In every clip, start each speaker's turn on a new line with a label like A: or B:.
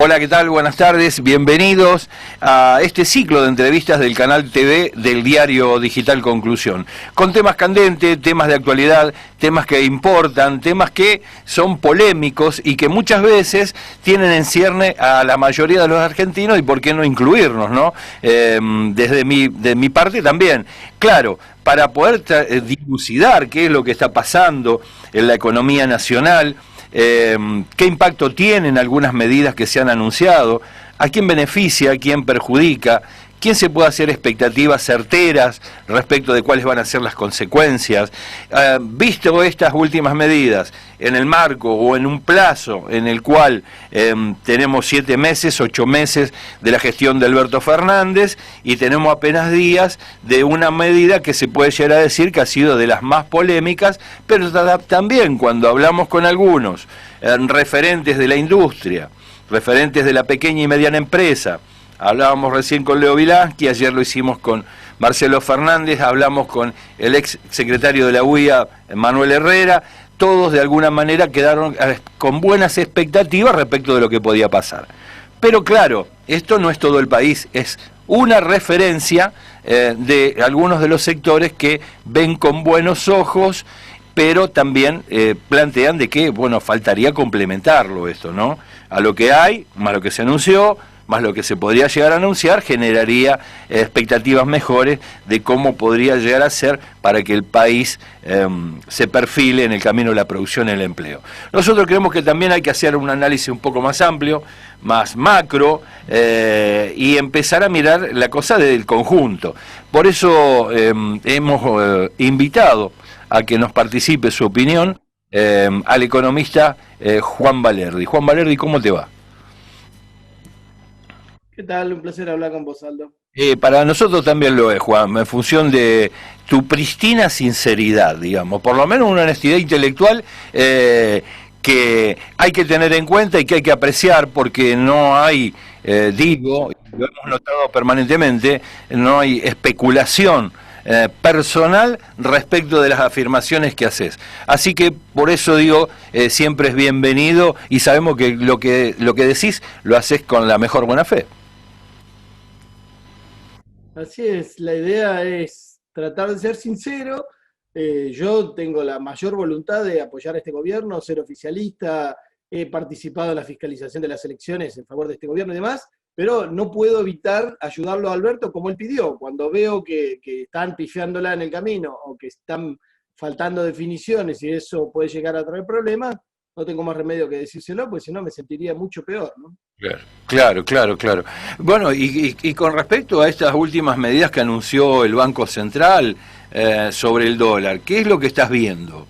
A: Hola, ¿qué tal? Buenas tardes, bienvenidos a este ciclo de entrevistas del canal TV del diario digital Conclusión, con temas candentes, temas de actualidad, temas que importan, temas que son polémicos y que muchas veces tienen en cierne a la mayoría de los argentinos y por qué no incluirnos, ¿no? De mi parte también. Claro, para poder dilucidar qué es lo que está pasando en la economía nacional, qué impacto tienen algunas medidas que se han anunciado, a quién beneficia, a quién perjudica, quién se puede hacer expectativas certeras respecto de cuáles van a ser las consecuencias. Visto estas últimas medidas en el marco o en un plazo en el cual tenemos 7 meses, 8 meses de la gestión de Alberto Fernández y tenemos apenas días de una medida que se puede llegar a decir que ha sido de las más polémicas, pero también cuando hablamos con algunos referentes de la industria, referentes de la pequeña y mediana empresa. Hablábamos recién con Leo Vilansky, ayer lo hicimos con Marcelo Fernández, hablamos con el ex secretario de la UIA, Manuel Herrera, todos de alguna manera quedaron con buenas expectativas respecto de lo que podía pasar. Pero claro, esto no es todo el país, es una referencia de algunos de los sectores que ven con buenos ojos, pero también plantean de que, bueno, faltaría complementarlo esto, ¿no? A lo que hay, más lo que se anunció, más lo que se podría llegar a anunciar, generaría expectativas mejores de cómo podría llegar a ser para que el país se perfile en el camino de la producción y el empleo. Nosotros creemos que también hay que hacer un análisis un poco más amplio, más macro, y empezar a mirar la cosa del conjunto. Por eso hemos invitado a que nos participe su opinión al economista Juan Valerdi. Juan Valerdi, ¿cómo te va?
B: ¿Qué tal? Un placer hablar con vos, Aldo.
A: Para nosotros también lo es, Juan, en función de tu pristina sinceridad, digamos, por lo menos una honestidad intelectual que hay que tener en cuenta y que hay que apreciar porque no hay, digo, y lo hemos notado permanentemente, no hay especulación personal respecto de las afirmaciones que haces. Así que por eso digo, siempre es bienvenido y sabemos que lo que decís lo haces con la mejor buena fe.
B: Así es, la idea es tratar de ser sincero. Yo tengo la mayor voluntad de apoyar a este gobierno, ser oficialista, he participado en la fiscalización de las elecciones en favor de este gobierno y demás, pero no puedo evitar ayudarlo a Alberto como él pidió. Cuando veo que están pifiándola en el camino o que están faltando definiciones y eso puede llegar a traer problemas, no tengo más remedio que decírselo, porque si no me sentiría mucho peor, ¿no?
A: Claro, claro, claro, claro. Bueno, y con respecto a estas últimas medidas que anunció el Banco Central sobre el dólar, ¿qué es lo que estás viendo?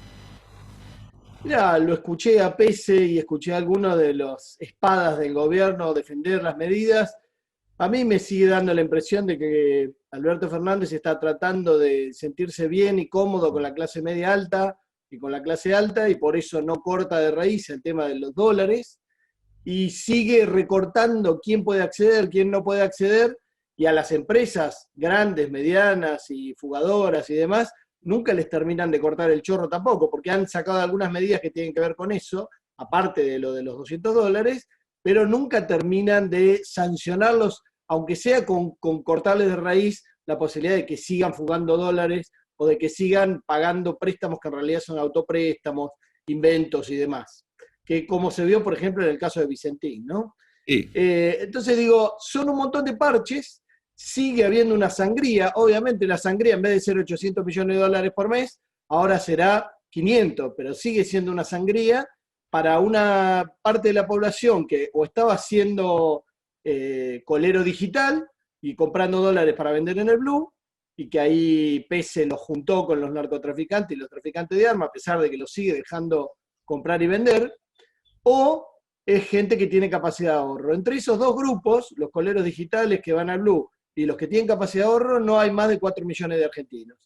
B: Mira, lo escuché a Pese y escuché a algunos de los espadas del gobierno defender las medidas. A mí me sigue dando la impresión de que Alberto Fernández está tratando de sentirse bien y cómodo con la clase media alta y con la clase alta y por eso no corta de raíz el tema de los dólares y sigue recortando quién puede acceder, quién no puede acceder, y a las empresas grandes, medianas y fugadoras y demás, nunca les terminan de cortar el chorro tampoco, porque han sacado algunas medidas que tienen que ver con eso, aparte de lo de los $200, pero nunca terminan de sancionarlos, aunque sea con cortarles de raíz la posibilidad de que sigan fugando dólares o de que sigan pagando préstamos que en realidad son autopréstamos, inventos y demás, que como se vio, por ejemplo, en el caso de Vicentín, ¿no?
A: Sí.
B: Entonces digo, son un montón de parches, sigue habiendo una sangría, obviamente la sangría en vez de ser 800 millones de dólares por mes, ahora será 500, pero sigue siendo una sangría para una parte de la población que o estaba haciendo colero digital y comprando dólares para vender en el blue, y que ahí Pese lo juntó con los narcotraficantes y los traficantes de armas, a pesar de que lo sigue dejando comprar y vender, o es gente que tiene capacidad de ahorro. Entre esos dos grupos, los coleros digitales que van al Blue y los que tienen capacidad de ahorro, no hay más de 4 millones de argentinos.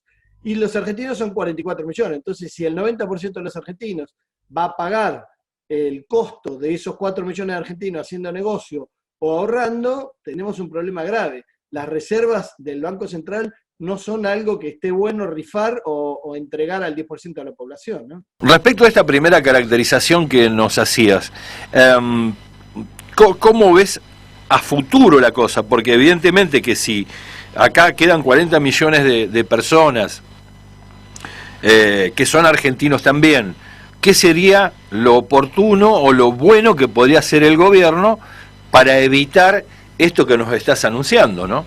B: Y los argentinos son 44 millones. Entonces, si el 90% de los argentinos va a pagar el costo de esos 4 millones de argentinos haciendo negocio o ahorrando, tenemos un problema grave. Las reservas del Banco Central no son algo que esté bueno rifar o entregar al 10% de la población, ¿no?
A: Respecto a esta primera caracterización que nos hacías, ¿Cómo ves a futuro la cosa? Porque evidentemente que si acá quedan 40 millones de personas que son argentinos también, ¿qué sería lo oportuno o lo bueno que podría hacer el gobierno para evitar esto que nos estás anunciando, ¿no?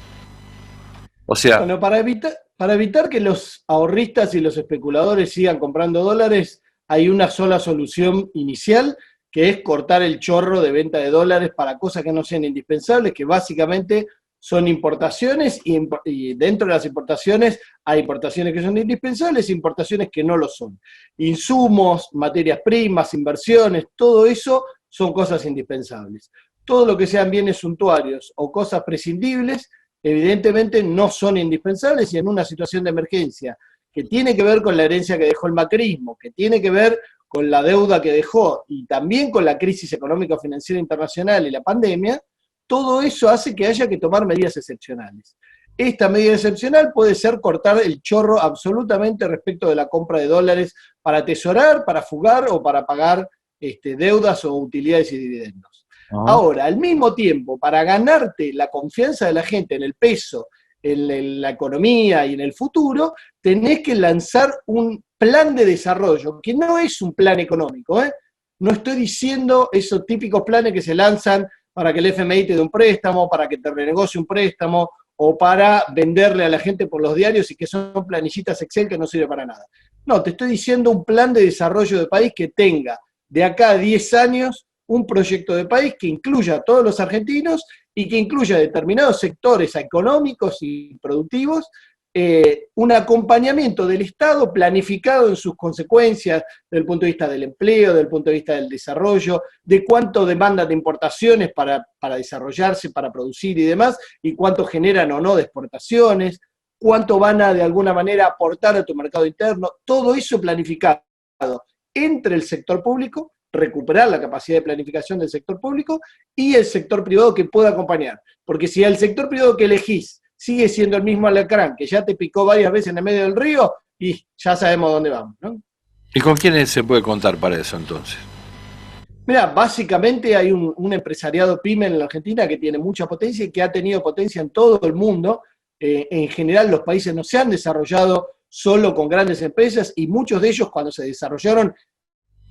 A: O sea...
B: Bueno, para evitar que los ahorristas y los especuladores sigan comprando dólares, hay una sola solución inicial, que es cortar el chorro de venta de dólares para cosas que no sean indispensables, que básicamente son importaciones, y dentro de las importaciones hay importaciones que son indispensables e importaciones que no lo son. Insumos, materias primas, inversiones, todo eso son cosas indispensables. Todo lo que sean bienes suntuarios o cosas prescindibles, evidentemente no son indispensables, y en una situación de emergencia que tiene que ver con la herencia que dejó el macrismo, que tiene que ver con la deuda que dejó y también con la crisis económico-financiera internacional y la pandemia, todo eso hace que haya que tomar medidas excepcionales. Esta medida excepcional puede ser cortar el chorro absolutamente respecto de la compra de dólares para atesorar, para fugar o para pagar deudas o utilidades y dividendos. Ahora, al mismo tiempo, para ganarte la confianza de la gente en el peso, en la economía y en el futuro, tenés que lanzar un plan de desarrollo, que no es un plan económico, ¿eh? No estoy diciendo esos típicos planes que se lanzan para que el FMI te dé un préstamo, para que te renegocie un préstamo, o para venderle a la gente por los diarios y que son planillitas Excel que no sirven para nada. No, te estoy diciendo un plan de desarrollo de país que tenga de acá a 10 años un proyecto de país que incluya a todos los argentinos y que incluya determinados sectores económicos y productivos, un acompañamiento del Estado planificado en sus consecuencias desde el punto de vista del empleo, desde el punto de vista del desarrollo, de cuánto demandan de importaciones para desarrollarse, para producir y demás, y cuánto generan o no de exportaciones, cuánto van a de alguna manera aportar a tu mercado interno, todo eso planificado entre el sector público, recuperar la capacidad de planificación del sector público y el sector privado que pueda acompañar. Porque si el sector privado que elegís sigue siendo el mismo alacrán, que ya te picó varias veces en el medio del río, y ya sabemos dónde vamos, ¿no?
A: ¿Y con quiénes se puede contar para eso entonces?
B: Mira, básicamente hay un empresariado pyme en la Argentina que tiene mucha potencia y que ha tenido potencia en todo el mundo. En general los países no se han desarrollado solo con grandes empresas, y muchos de ellos cuando se desarrollaron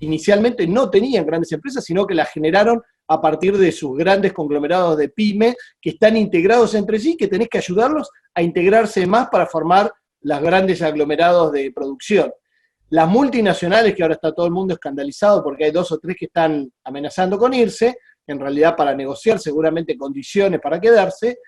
B: inicialmente no tenían grandes empresas, sino que las generaron a partir de sus grandes conglomerados de pyme que están integrados entre sí, que tenés que ayudarlos a integrarse más para formar los grandes aglomerados de producción. Las multinacionales, que ahora está todo el mundo escandalizado porque hay 2 o 3 que están amenazando con irse, en realidad para negociar seguramente condiciones para quedarse,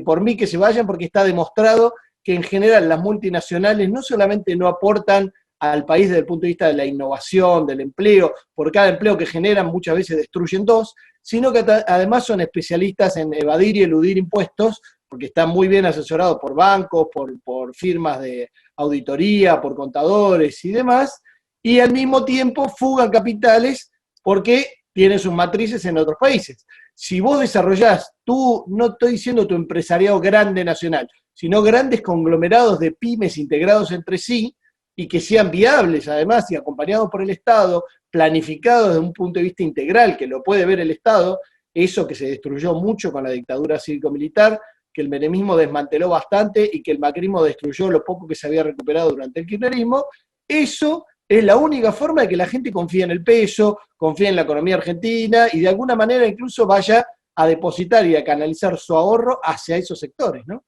B: por mí que se vayan, porque está demostrado que en general las multinacionales no solamente no aportan al país desde el punto de vista de la innovación, del empleo, por cada empleo que generan muchas veces destruyen 2, sino que además son especialistas en evadir y eludir impuestos, porque están muy bien asesorados por bancos, por firmas de auditoría, por contadores y demás, y al mismo tiempo fugan capitales porque tienen sus matrices en otros países. Si vos desarrollás no estoy diciendo tu empresariado grande nacional, sino grandes conglomerados de pymes integrados entre sí, y que sean viables además y acompañados por el Estado, planificados desde un punto de vista integral, que lo puede ver el Estado, eso que se destruyó mucho con la dictadura cívico-militar, que el menemismo desmanteló bastante y que el macrismo destruyó lo poco que se había recuperado durante el kirchnerismo, eso es la única forma de que la gente confíe en el peso, confíe en la economía argentina y de alguna manera incluso vaya a depositar y a canalizar su ahorro hacia esos sectores, ¿no?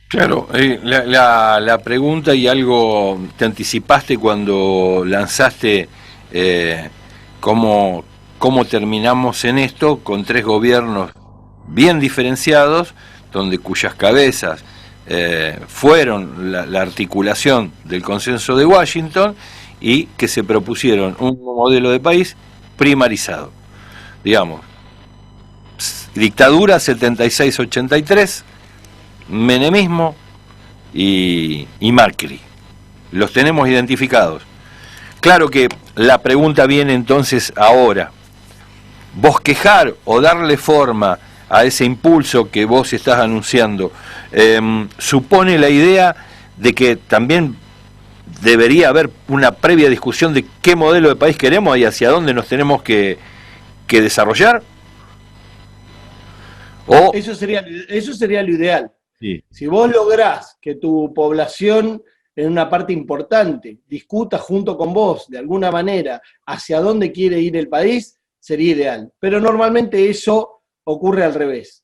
A: Claro, la pregunta, y algo te anticipaste cuando lanzaste cómo terminamos en esto, con 3 gobiernos bien diferenciados, cuyas cabezas fueron la articulación del consenso de Washington y que se propusieron un modelo de país primarizado. Digamos, dictadura 76-83, menemismo y Macri. Los tenemos identificados. Claro que la pregunta viene entonces ahora. Bosquejar o darle forma a ese impulso que vos estás anunciando, supone la idea de que también debería haber una previa discusión de qué modelo de país queremos y hacia dónde nos tenemos que desarrollar. O,
B: Eso sería lo ideal.
A: sí.
B: Si vos lográs que tu población, en una parte importante, discuta junto con vos, de alguna manera, hacia dónde quiere ir el país, sería ideal. Pero normalmente eso ocurre al revés.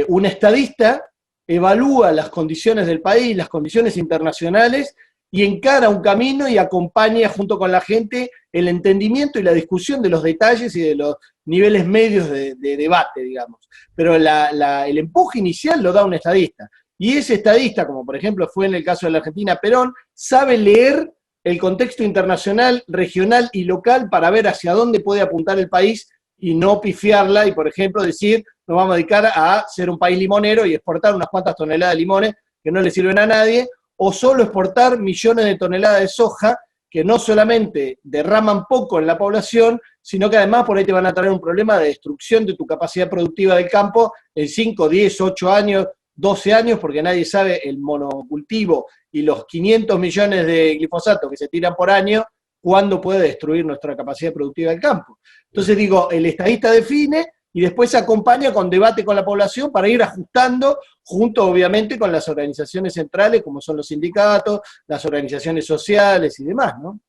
B: Un estadista evalúa las condiciones del país, las condiciones internacionales, y encara un camino y acompaña junto con la gente el entendimiento y la discusión de los detalles y de los niveles medios de debate, digamos. Pero el empuje inicial lo da un estadista. Y ese estadista, como por ejemplo fue en el caso de la Argentina Perón, sabe leer el contexto internacional, regional y local para ver hacia dónde puede apuntar el país y no pifiarla y, por ejemplo, decir, nos vamos a dedicar a ser un país limonero y exportar unas cuantas toneladas de limones que no le sirven a nadie, o solo exportar millones de toneladas de soja que no solamente derraman poco en la población, sino que además por ahí te van a traer un problema de destrucción de tu capacidad productiva del campo en 5, 10, 8 años, 12 años, porque nadie sabe el monocultivo y los 500 millones de glifosato que se tiran por año, cuándo puede destruir nuestra capacidad productiva del campo. Entonces digo, el estadista define y después se acompaña con debate con la población para ir ajustando, junto obviamente con las organizaciones centrales, como son los sindicatos, las organizaciones sociales y demás, ¿no?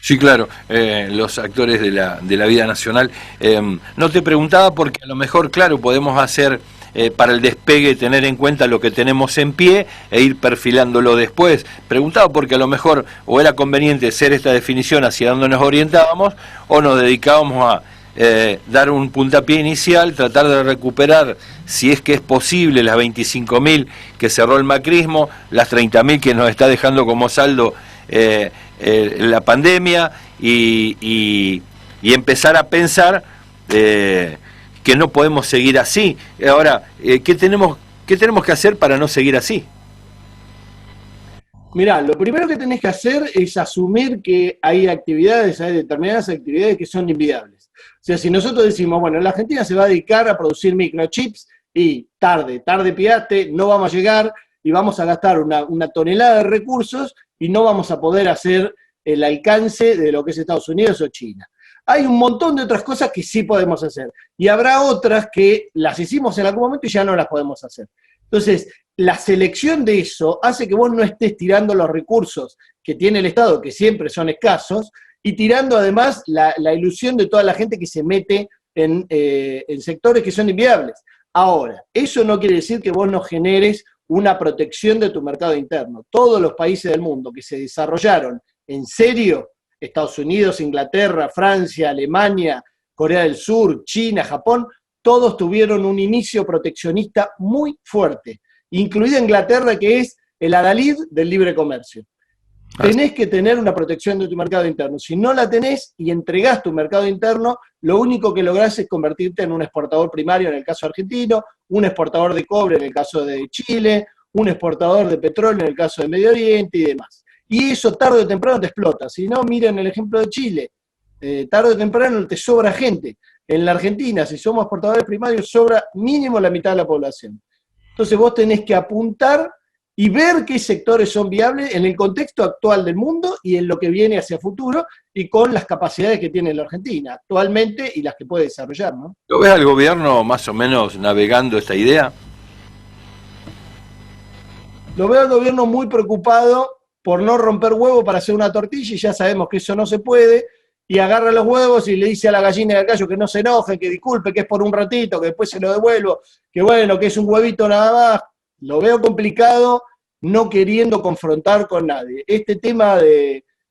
A: Sí, claro, los actores de la vida nacional. No te preguntaba porque a lo mejor, claro, podemos hacer para el despegue, tener en cuenta lo que tenemos en pie e ir perfilándolo después. Preguntaba porque a lo mejor o era conveniente hacer esta definición hacia dónde nos orientábamos, o nos dedicábamos a dar un puntapié inicial, tratar de recuperar, si es que es posible, las 25.000 que cerró el macrismo, las 30.000 que nos está dejando como saldo la pandemia, y empezar a pensar que no podemos seguir así. Ahora, ¿qué tenemos que hacer para no seguir así?
B: Mirá, lo primero que tenés que hacer es asumir que hay determinadas actividades que son inviables. O sea, si nosotros decimos, bueno, la Argentina se va a dedicar a producir microchips y tarde piaste, no vamos a llegar y vamos a gastar una tonelada de recursos y no vamos a poder hacer el alcance de lo que es Estados Unidos o China. Hay un montón de otras cosas que sí podemos hacer y habrá otras que las hicimos en algún momento y ya no las podemos hacer. Entonces, la selección de eso hace que vos no estés tirando los recursos que tiene el Estado, que siempre son escasos, y tirando además la ilusión de toda la gente que se mete en sectores que son inviables. Ahora, eso no quiere decir que vos no generes una protección de tu mercado interno. Todos los países del mundo que se desarrollaron en serio, Estados Unidos, Inglaterra, Francia, Alemania, Corea del Sur, China, Japón, todos tuvieron un inicio proteccionista muy fuerte, incluida Inglaterra, que es el adalid del libre comercio. Tenés que tener una protección de tu mercado interno. Si no la tenés y entregás tu mercado interno, lo único que lográs es convertirte en un exportador primario en el caso argentino, un exportador de cobre en el caso de Chile, un exportador de petróleo en el caso de Medio Oriente y demás. Y eso tarde o temprano te explota. Si no, miren el ejemplo de Chile. Tarde o temprano te sobra gente. En la Argentina, si somos exportadores primarios, sobra mínimo la mitad de la población. Entonces vos tenés que apuntar y ver qué sectores son viables en el contexto actual del mundo y en lo que viene hacia futuro y con las capacidades que tiene la Argentina actualmente y las que puede desarrollar, ¿no?
A: ¿Lo ves al gobierno más o menos navegando esta idea?
B: Lo veo al gobierno muy preocupado por no romper huevo para hacer una tortilla y ya sabemos que eso no se puede, y agarra los huevos y le dice a la gallina y al gallo que no se enoje, que disculpe, que es por un ratito, que después se lo devuelvo, que bueno, que es un huevito nada más. Lo veo complicado, no queriendo confrontar con nadie. Este tema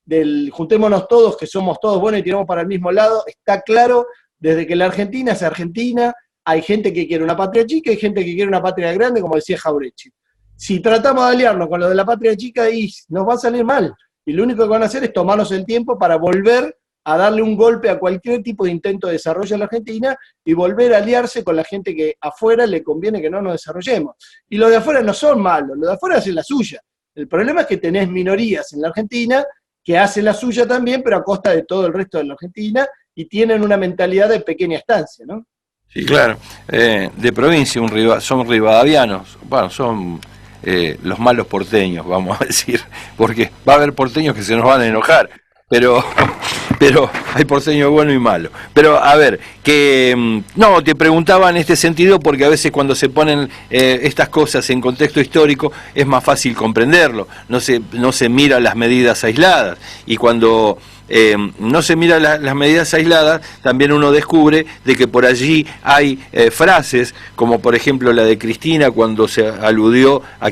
B: del juntémonos todos, que somos todos buenos y tiramos para el mismo lado, está claro desde que la Argentina es Argentina. Hay gente que quiere una patria chica y gente que quiere una patria grande, como decía Jauretche. Si tratamos de aliarnos con lo de la patria chica, nos va a salir mal. Y lo único que van a hacer es tomarnos el tiempo para volver a darle un golpe a cualquier tipo de intento de desarrollo en la Argentina y volver a aliarse con la gente que afuera le conviene que no nos desarrollemos. Y los de afuera no son malos, los de afuera hacen la suya. El problema es que tenés minorías en la Argentina que hacen la suya también, pero a costa de todo el resto de la Argentina, y tienen una mentalidad de pequeña estancia, ¿no?
A: Sí, claro. De provincia, son rivadavianos, bueno, son los malos porteños, vamos a decir, porque va a haber porteños que se nos van a enojar, pero Pero hay porteño bueno y malo. Pero a ver, que no, te preguntaba en este sentido porque a veces cuando se ponen estas cosas en contexto histórico es más fácil comprenderlo, no se mira las medidas aisladas, y cuando no se mira las medidas aisladas, también uno descubre de que por allí hay frases, como por ejemplo la de Cristina cuando se aludió a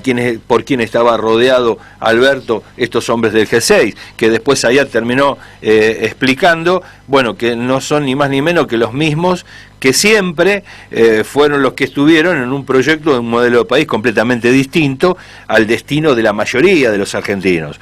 A: por quién estaba rodeado Alberto, estos hombres del G6, que después allá terminó explicando, bueno, que no son ni más ni menos que los mismos que siempre fueron los que estuvieron en un proyecto de un modelo de país completamente distinto al destino de la mayoría de los argentinos.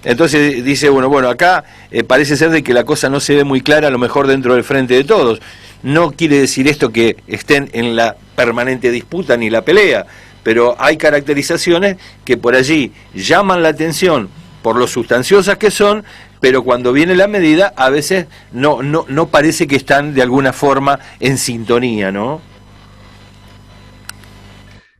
A: Entonces dice, bueno, acá parece ser de que la cosa no se ve muy clara, a lo mejor dentro del frente de todos. No quiere decir esto que estén en la permanente disputa ni la pelea, pero hay caracterizaciones que por allí llaman la atención por lo sustanciosas que son, pero cuando viene la medida a veces no parece que están de alguna forma en sintonía, ¿no?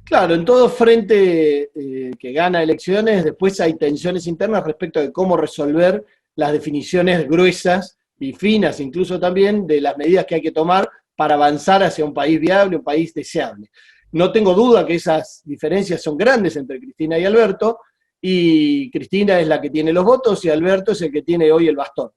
B: Claro, en todo frente que gana elecciones, después hay tensiones internas respecto de cómo resolver las definiciones gruesas y finas, incluso también de las medidas que hay que tomar para avanzar hacia un país viable, un país deseable. No tengo duda que esas diferencias son grandes entre Cristina y Alberto, y Cristina es la que tiene los votos y Alberto es el que tiene hoy el bastón.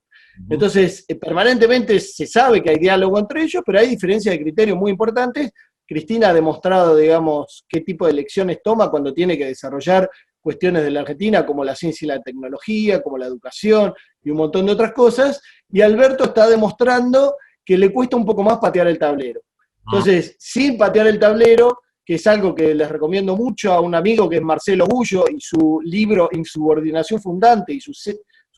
B: Entonces, permanentemente se sabe que hay diálogo entre ellos, pero hay diferencias de criterio muy importantes. Cristina ha demostrado, digamos, qué tipo de elecciones toma cuando tiene que desarrollar cuestiones de la Argentina, como la ciencia y la tecnología, como la educación y un montón de otras cosas, y Alberto está demostrando que le cuesta un poco más patear el tablero. Entonces, sin patear el tablero, que es algo que les recomiendo mucho a un amigo que es Marcelo Gullo, y su libro Insubordinación Fundante y su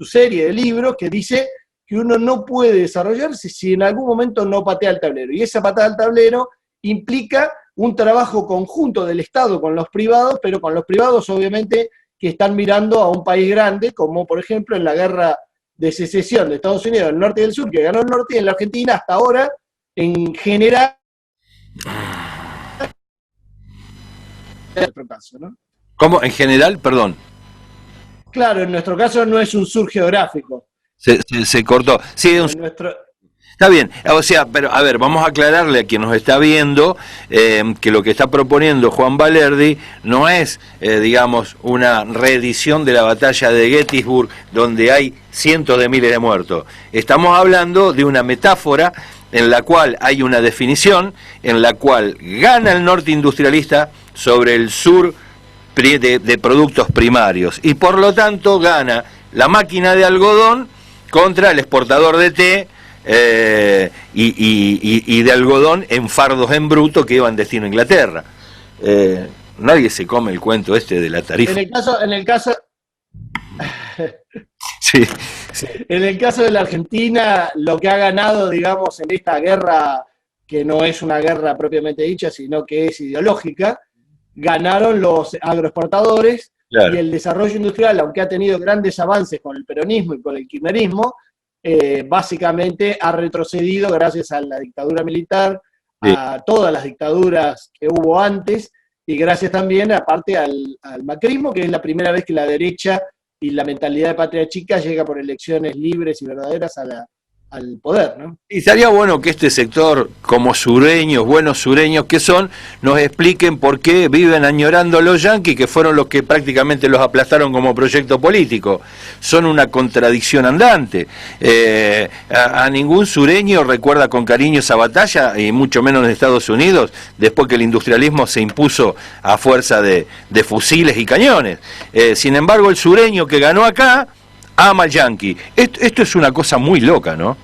B: serie de libros, que dice que uno no puede desarrollarse si en algún momento no patea el tablero. Y esa patada al tablero implica un trabajo conjunto del Estado con los privados, pero con los privados obviamente que están mirando a un país grande, como por ejemplo en la guerra de secesión de Estados Unidos, del norte y del sur, que ganó el norte, y en la Argentina hasta ahora, en general, en nuestro caso, ¿no?
A: ¿Cómo? En general, perdón.
B: Claro, en nuestro caso no es un sur geográfico.
A: Se cortó. Sí,
B: En nuestro,
A: está bien, o sea, pero a ver, vamos a aclararle a quien nos está viendo que lo que está proponiendo Juan Valerdi no es, digamos, una reedición de la batalla de Gettysburg donde hay cientos de miles de muertos. Estamos hablando de una metáfora en la cual hay una definición, en la cual gana el norte industrialista sobre el sur de productos primarios, y por lo tanto gana la máquina de algodón contra el exportador de té y de algodón en fardos en bruto que iban destino a Inglaterra. Nadie se come el cuento este de la tarifa.
B: En el caso
A: Sí, sí.
B: En el caso de la Argentina, lo que ha ganado, digamos, en esta guerra, que no es una guerra propiamente dicha, sino que es ideológica, ganaron los agroexportadores,
A: Claro.
B: y el desarrollo industrial, aunque ha tenido grandes avances con el peronismo y con el kirchnerismo, básicamente ha retrocedido gracias a la dictadura militar,
A: Sí.
B: a todas las dictaduras que hubo antes, y gracias también, aparte, al macrismo, que es la primera vez que la derecha y la mentalidad de patria chica llega por elecciones libres y verdaderas al poder, ¿no?
A: Y estaría bueno que este sector, como sureños, buenos sureños que son, nos expliquen por qué viven añorando a los yanquis, que fueron los que prácticamente los aplastaron como proyecto político. Son una contradicción andante. A ningún sureño recuerda con cariño esa batalla, y mucho menos en Estados Unidos, después que el industrialismo se impuso a fuerza de fusiles y cañones. Sin embargo, el sureño que ganó acá ama al yanqui. Esto es una cosa muy loca, ¿no?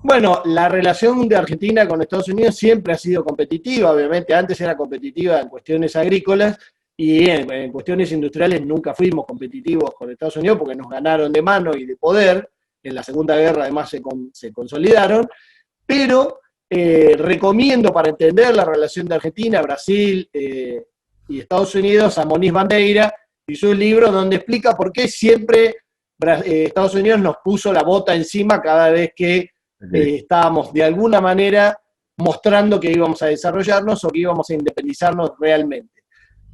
B: Bueno, la relación de Argentina con Estados Unidos siempre ha sido competitiva, obviamente antes era competitiva en cuestiones agrícolas, y en cuestiones industriales nunca fuimos competitivos con Estados Unidos porque nos ganaron de mano y de poder. En la Segunda Guerra además se consolidaron, pero recomiendo para entender la relación de Argentina, Brasil y Estados Unidos a Moniz Bandeira y su libro, donde explica por qué siempre Estados Unidos nos puso la bota encima cada vez que estábamos de alguna manera mostrando que íbamos a desarrollarnos o que íbamos a independizarnos realmente.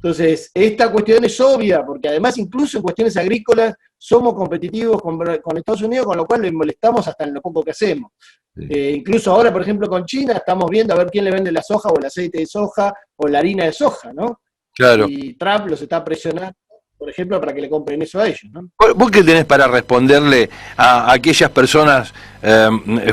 B: Entonces, esta cuestión es obvia, porque además incluso en cuestiones agrícolas somos competitivos con Estados Unidos, con lo cual le molestamos hasta en lo poco que hacemos.
A: Sí.
B: Incluso ahora, por ejemplo, con China estamos viendo a ver quién le vende la soja o el aceite de soja o la harina de soja, ¿no?
A: Claro.
B: Y Trump los está presionando, por ejemplo, para que le compren eso a ellos, ¿no?
A: ¿Vos qué tenés para responderle a aquellas personas,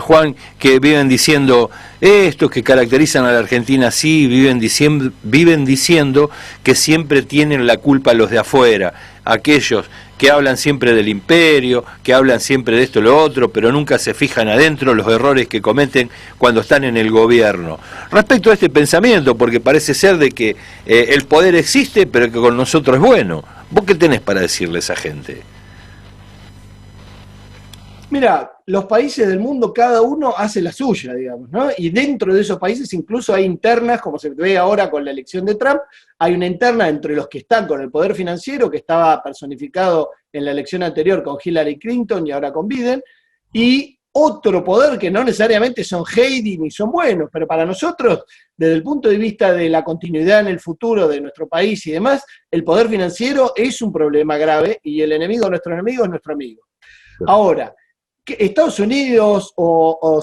A: Juan, que viven diciendo estos que caracterizan a la Argentina, sí, viven diciendo que siempre tienen la culpa los de afuera, aquellos que hablan siempre del imperio, que hablan siempre de esto y lo otro, pero nunca se fijan adentro los errores que cometen cuando están en el gobierno? Respecto a este pensamiento, porque parece ser de que el poder existe, pero que con nosotros es bueno. ¿Vos qué tenés para decirle a esa gente?
B: Mira, los países del mundo, cada uno hace la suya, digamos, ¿no? Y dentro de esos países incluso hay internas, como se ve ahora con la elección de Trump, hay una interna entre los que están con el poder financiero, que estaba personificado en la elección anterior con Hillary Clinton y ahora con Biden, y otro poder que no necesariamente son Heidi ni son buenos, pero para nosotros, desde el punto de vista de la continuidad en el futuro de nuestro país y demás, el poder financiero es un problema grave y el enemigo de nuestro enemigo es nuestro amigo. Ahora, que Estados Unidos o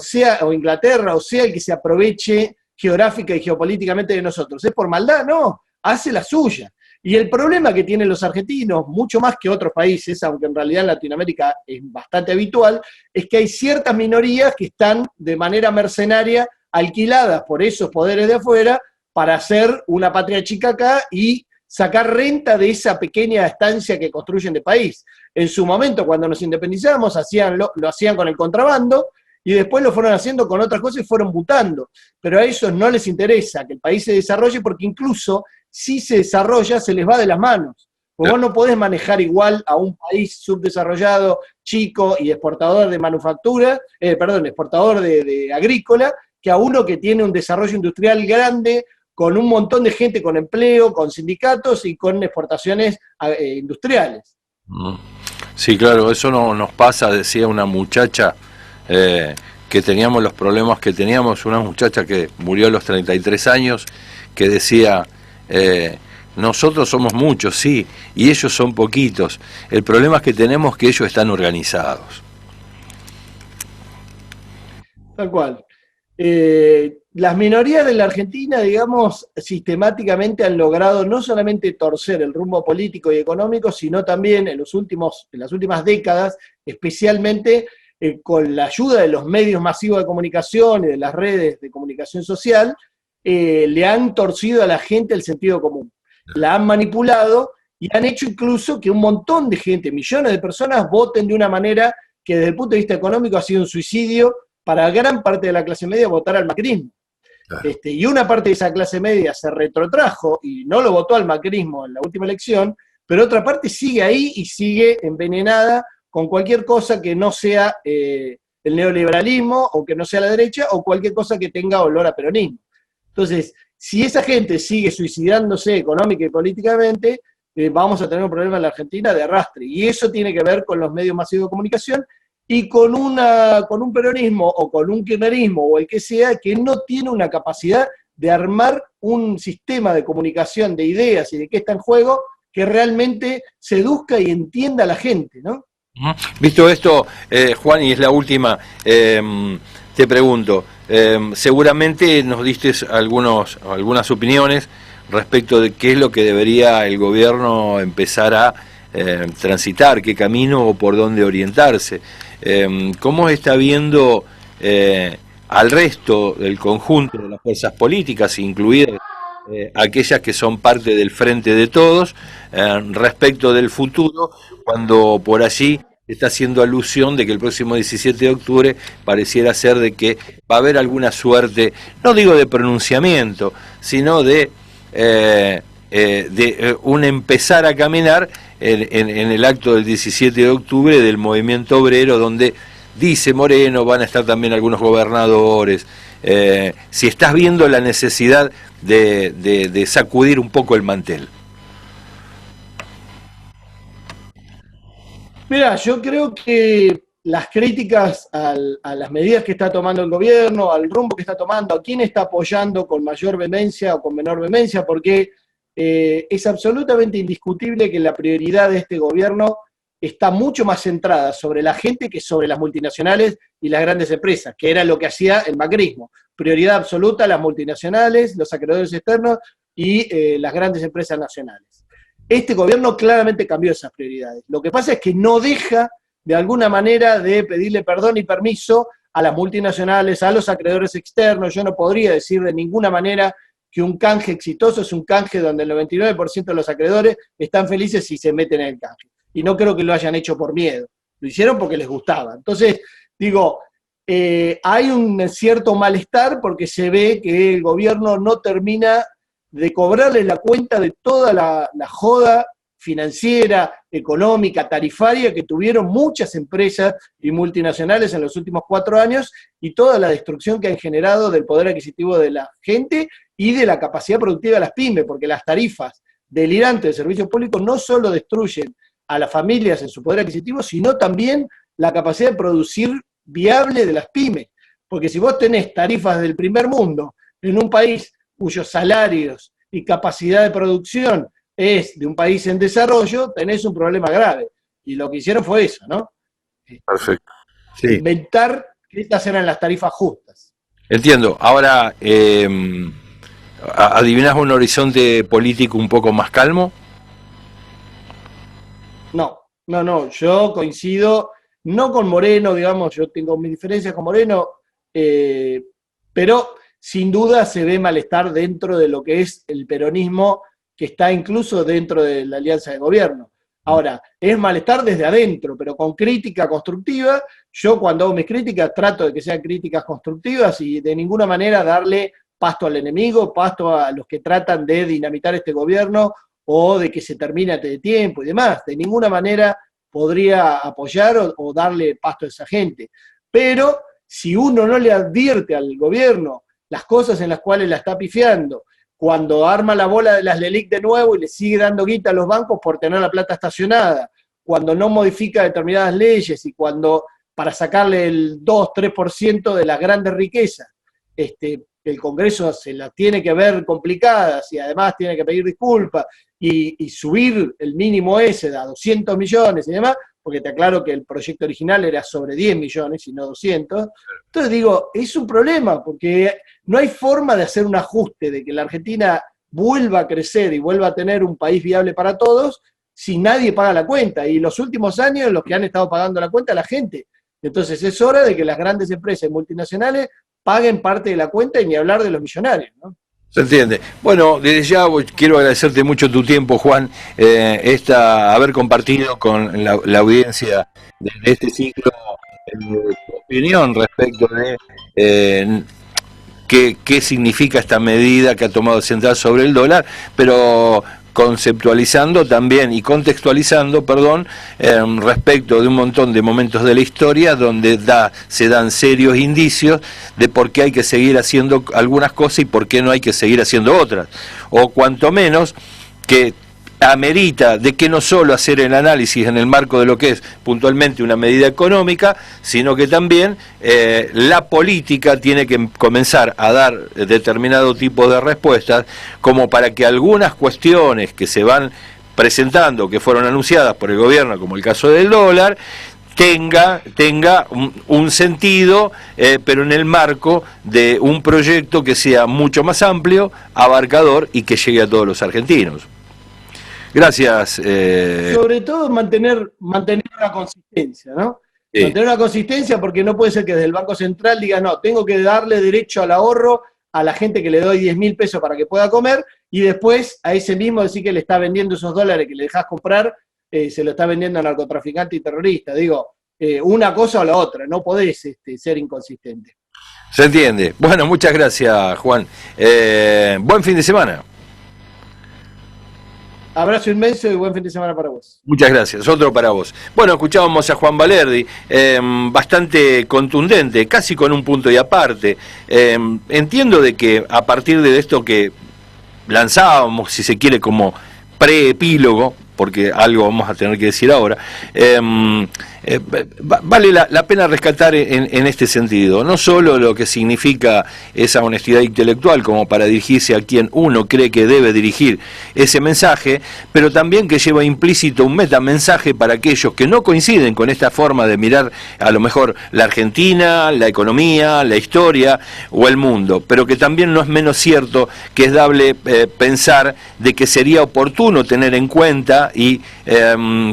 B: Inglaterra, o sea el que se aproveche geográfica y geopolíticamente de nosotros, ¿es por maldad? No, hace la suya. Y el problema que tienen los argentinos, mucho más que otros países, aunque en realidad en Latinoamérica es bastante habitual, es que hay ciertas minorías que están de manera mercenaria alquiladas por esos poderes de afuera para hacer una patria chica acá y sacar renta de esa pequeña estancia que construyen de país. En su momento, cuando nos independizamos, lo hacían con el contrabando y después lo fueron haciendo con otras cosas y fueron mutando. Pero a ellos no les interesa que el país se desarrolle porque incluso si se desarrolla, se les va de las manos. Porque vos no podés manejar igual a un país subdesarrollado, chico y exportador de manufactura, exportador de agrícola, que a uno que tiene un desarrollo industrial grande, con un montón de gente con empleo, con sindicatos y con exportaciones industriales.
A: Sí, claro, eso no nos pasa, decía una muchacha que teníamos los problemas que teníamos, una muchacha que murió a los 33 años, que decía, nosotros somos muchos, sí, y ellos son poquitos. El problema es que tenemos que ellos están organizados.
B: Tal cual. Las minorías de la Argentina, digamos, sistemáticamente han logrado no solamente torcer el rumbo político y económico, sino también en las últimas décadas, especialmente con la ayuda de los medios masivos de comunicación y de las redes de comunicación social, le han torcido a la gente el sentido común. La han manipulado y han hecho incluso que un montón de gente, millones de personas, voten de una manera que desde el punto de vista económico ha sido un suicidio para gran parte de la clase media votar al macrismo. Claro. Y una parte de esa clase media se retrotrajo y no lo votó al macrismo en la última elección, pero otra parte sigue ahí y sigue envenenada con cualquier cosa que no sea el neoliberalismo o que no sea la derecha o cualquier cosa que tenga olor a peronismo. Entonces, si esa gente sigue suicidándose económica y políticamente, vamos a tener un problema en la Argentina de arrastre. Y eso tiene que ver con los medios masivos de comunicación y con un peronismo o con un kirchnerismo o el que sea, que no tiene una capacidad de armar un sistema de comunicación de ideas y de qué está en juego que realmente seduzca y entienda a la gente, ¿no?
A: Visto esto, Juan, y es la última, te pregunto, seguramente nos diste algunas opiniones respecto de qué es lo que debería el gobierno empezar a transitar, qué camino o por dónde orientarse. ¿Cómo está viendo al resto del conjunto de las fuerzas políticas, incluidas aquellas que son parte del Frente de Todos, respecto del futuro, cuando por allí está haciendo alusión de que el próximo 17 de octubre pareciera ser de que va a haber alguna suerte, no digo de pronunciamiento, sino de un empezar a caminar en el acto del 17 de octubre del movimiento obrero, donde dice Moreno, van a estar también algunos gobernadores. Si estás viendo la necesidad de sacudir un poco el mantel.
B: Mira, yo creo que las críticas a las medidas que está tomando el gobierno, al rumbo que está tomando, a quién está apoyando con mayor vehemencia o con menor vehemencia, porque es absolutamente indiscutible que la prioridad de este gobierno está mucho más centrada sobre la gente que sobre las multinacionales y las grandes empresas, que era lo que hacía el macrismo. Prioridad absoluta a las multinacionales, los acreedores externos y las grandes empresas nacionales. Este gobierno claramente cambió esas prioridades. Lo que pasa es que no deja, de alguna manera, de pedirle perdón y permiso a las multinacionales, a los acreedores externos. Yo no podría decir de ninguna manera que un canje exitoso es un canje donde el 99% de los acreedores están felices si se meten en el canje. Y no creo que lo hayan hecho por miedo. Lo hicieron porque les gustaba. Entonces, digo, hay un cierto malestar porque se ve que el gobierno no termina de cobrarles la cuenta de toda la joda financiera, económica, tarifaria que tuvieron muchas empresas y multinacionales en los últimos 4 años y toda la destrucción que han generado del poder adquisitivo de la gente y de la capacidad productiva de las pymes, porque las tarifas delirantes de servicios públicos no solo destruyen a las familias en su poder adquisitivo, sino también la capacidad de producir viable de las pymes. Porque si vos tenés tarifas del primer mundo en un país cuyos salarios y capacidad de producción es de un país en desarrollo, tenés un problema grave. Y lo que hicieron fue eso, ¿no?
A: Perfecto. Sí.
B: Inventar que estas eran las tarifas justas.
A: Entiendo. Ahora, ¿adivinás un horizonte político un poco más calmo?
B: No, yo coincido, no con Moreno, digamos, yo tengo mis diferencias con Moreno, pero sin duda se ve malestar dentro de lo que es el peronismo, que está incluso dentro de la alianza de gobierno. Ahora, es malestar desde adentro, pero con crítica constructiva. Yo cuando hago mis críticas trato de que sean críticas constructivas y de ninguna manera darle pasto al enemigo, pasto a los que tratan de dinamitar este gobierno o de que se termine antes de tiempo y demás. De ninguna manera podría apoyar o darle pasto a esa gente. Pero si uno no le advierte al gobierno las cosas en las cuales la está pifiando, cuando arma la bola de las LELIC de nuevo y le sigue dando guita a los bancos por tener la plata estacionada, cuando no modifica determinadas leyes y cuando para sacarle el 2-3% de las grandes riquezas, el Congreso se las tiene que ver complicadas y además tiene que pedir disculpas y subir el mínimo ese a 200 millones y demás, porque te aclaro que el proyecto original era sobre 10 millones y no 200. Entonces digo, es un problema, porque no hay forma de hacer un ajuste, de que la Argentina vuelva a crecer y vuelva a tener un país viable para todos, si nadie paga la cuenta. Y los últimos años los que han estado pagando la cuenta es la gente. Entonces es hora de que las grandes empresas multinacionales paguen parte de la cuenta y ni hablar de los millonarios, ¿no?
A: Se entiende. Bueno, desde ya quiero agradecerte mucho tu tiempo, Juan, haber compartido con la audiencia de este ciclo tu opinión respecto de qué significa esta medida que ha tomado Central sobre el dólar, pero conceptualizando también y contextualizando, respecto de un montón de momentos de la historia donde se dan serios indicios de por qué hay que seguir haciendo algunas cosas y por qué no hay que seguir haciendo otras, o cuanto menos que amerita de que no solo hacer el análisis en el marco de lo que es puntualmente una medida económica, sino que también la política tiene que comenzar a dar determinado tipo de respuestas, como para que algunas cuestiones que se van presentando, que fueron anunciadas por el gobierno, como el caso del dólar, tenga un sentido, pero en el marco de un proyecto que sea mucho más amplio, abarcador y que llegue a todos los argentinos. Gracias.
B: Sobre todo mantener una consistencia, ¿no? Sí. Mantener una consistencia, porque no puede ser que desde el Banco Central diga, no, tengo que darle derecho al ahorro a la gente que le doy 10.000 pesos para que pueda comer, y después a ese mismo decir que le está vendiendo esos dólares que le dejás comprar, se lo está vendiendo a narcotraficante y terrorista. Digo, una cosa o la otra, no podés ser inconsistente.
A: Se entiende. Bueno, muchas gracias, Juan. Buen fin de semana.
B: Abrazo inmenso y buen fin de semana para vos.
A: Muchas gracias, otro para vos. Bueno, escuchábamos a Juan Valerdi, bastante contundente, casi con un punto y aparte. Entiendo de que a partir de esto que lanzábamos, si se quiere, como preepílogo, porque algo vamos a tener que decir ahora, vale la pena rescatar en este sentido, no solo lo que significa esa honestidad intelectual como para dirigirse a quien uno cree que debe dirigir ese mensaje, pero también que lleva implícito un metamensaje para aquellos que no coinciden con esta forma de mirar a lo mejor la Argentina, la economía, la historia o el mundo, pero que también no es menos cierto que es dable pensar de que sería oportuno tener en cuenta y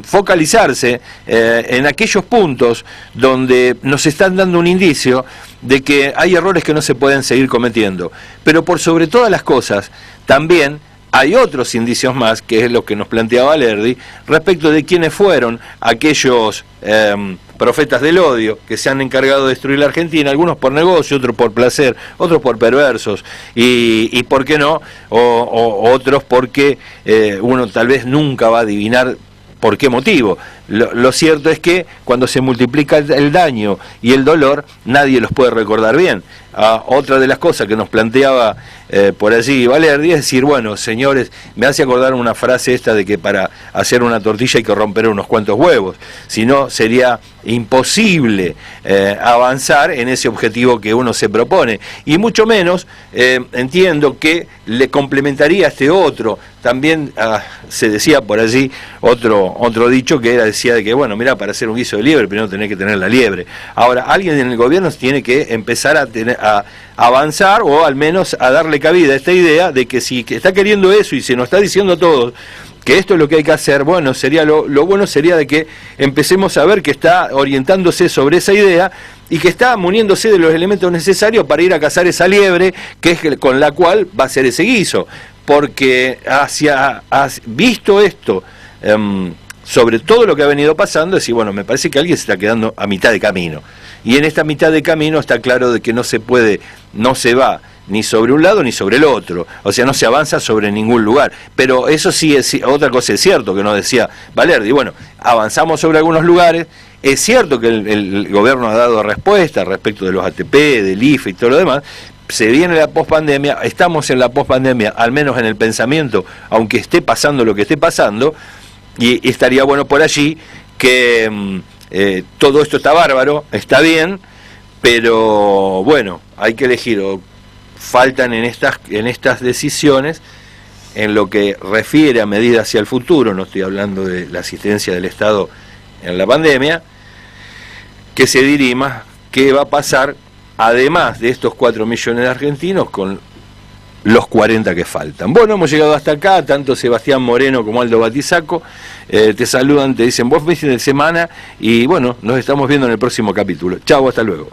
A: focalizarse en aquellos puntos donde nos están dando un indicio de que hay errores que no se pueden seguir cometiendo. Pero por sobre todas las cosas, también hay otros indicios más, que es lo que nos planteaba Valerdi, respecto de quiénes fueron aquellos profetas del odio que se han encargado de destruir la Argentina, algunos por negocio, otros por placer, otros por perversos, y por qué no, o otros porque uno tal vez nunca va a adivinar por qué motivo. Lo cierto es que cuando se multiplica el daño y el dolor, nadie los puede recordar bien. Otra de las cosas que nos planteaba por allí Valerdi es decir, bueno, señores, me hace acordar una frase esta de que para hacer una tortilla hay que romper unos cuantos huevos, si no sería imposible avanzar en ese objetivo que uno se propone, y mucho menos entiendo que le complementaría a este otro. También se decía por allí otro dicho que decía de que, bueno, mira, para hacer un guiso de liebre primero tenés que tener la liebre. Ahora, alguien en el gobierno tiene que empezar a avanzar, o al menos a darle cabida a esta idea de que si está queriendo eso y se nos está diciendo a todos que esto es lo que hay que hacer, bueno, sería lo bueno sería de que empecemos a ver que está orientándose sobre esa idea y que está muniéndose de los elementos necesarios para ir a cazar esa liebre, que es con la cual va a hacer ese guiso. Porque visto esto, sobre todo lo que ha venido pasando, es decir, bueno, me parece que alguien se está quedando a mitad de camino. Y en esta mitad de camino está claro de que no se va ni sobre un lado ni sobre el otro, o sea, no se avanza sobre ningún lugar. Pero eso sí, otra cosa es cierto que nos decía Valerdi, bueno, avanzamos sobre algunos lugares, es cierto que el gobierno ha dado respuesta respecto de los ATP, del IFE y todo lo demás. Se viene la pospandemia, estamos en la pospandemia, al menos en el pensamiento, aunque esté pasando lo que esté pasando, y estaría bueno por allí que todo esto está bárbaro, está bien, pero bueno, hay que elegir, o faltan en estas decisiones, en lo que refiere a medidas hacia el futuro, no estoy hablando de la asistencia del Estado en la pandemia, que se dirima qué va a pasar, además de estos 4 millones de argentinos, con los 40 que faltan. Bueno, hemos llegado hasta acá, tanto Sebastián Moreno como Aldo Batizaco te saludan, te dicen buen fin de semana, y bueno, nos estamos viendo en el próximo capítulo. Chau, hasta luego.